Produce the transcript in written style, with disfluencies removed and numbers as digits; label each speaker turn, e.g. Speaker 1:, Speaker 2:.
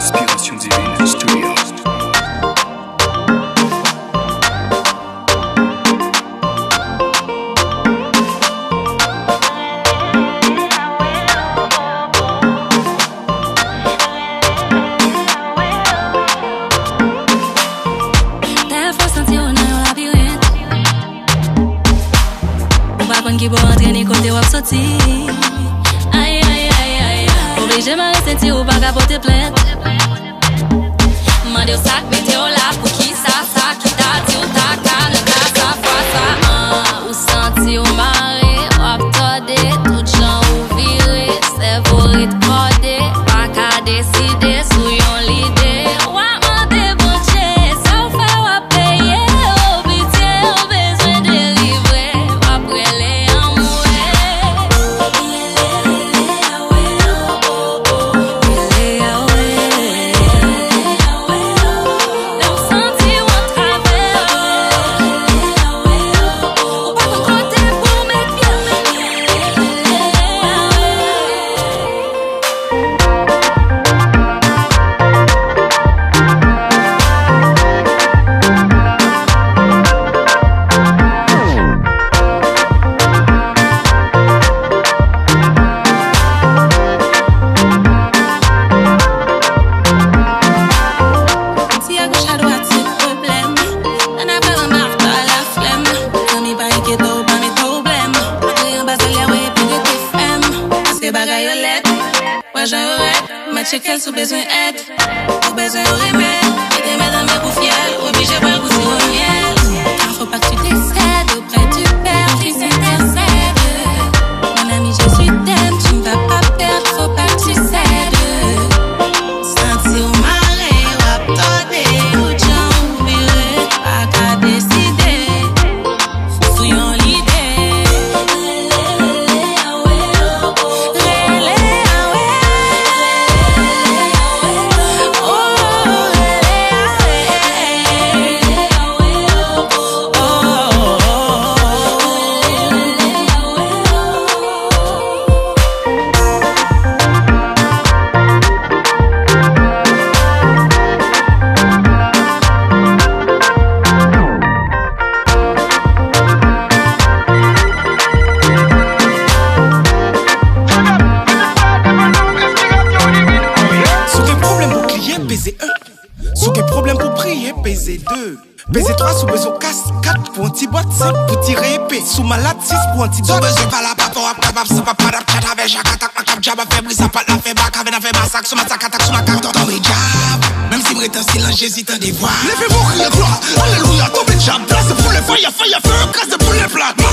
Speaker 1: Inspiration Divine Studio.
Speaker 2: Qui peut entraîner côté ou sorti. Aïe aïe aïe aïe. Obligé m'a ressenti ou pas capoter plainte. Mande au sac, mettez au là pour qui ça qui t'a dit ou ta canne, ça fois ça. Ou senti ou maré, ou abtordé, tout gens ou viré, c'est vos rites cordés, pas qu'à décider sous yon l'idée. Ou amende bon Dieu, ça ou fait ou à payer, ou pitié, ou besoin de livrer, ou après les checker sous besoin d'aide, ou besoin de remède. Et des mesdames pour fiel, obligé de goûter au miel. Car faut pas que tu décèdes auprès du Père qui s'intercède. Mon ami, je suis t'aime, tu ne vas pas perdre, faut pas que tu cèdes. Sentir au marais, ou abtorder, ou j'en oublierai, pas qu'à décider. Fouillons l'idée.
Speaker 3: BZ3 sous besoin casse 4 pour un petit boîte 5 pour tirer épée. Sous malade 6 pour un petit doigt. Sous besoin pas la papo à capable ça pas d'ap chat avec chaque attaque ma cap jab a fait brise ça pas la fait bac avec la fait massacre sous ma sac attaque sous ma carte dans mes jab. Même si me en silence j'hésite à des voix. Levez-vous crier gloire. Alléluia tombe jab place pour les fire feu casse pour les plats.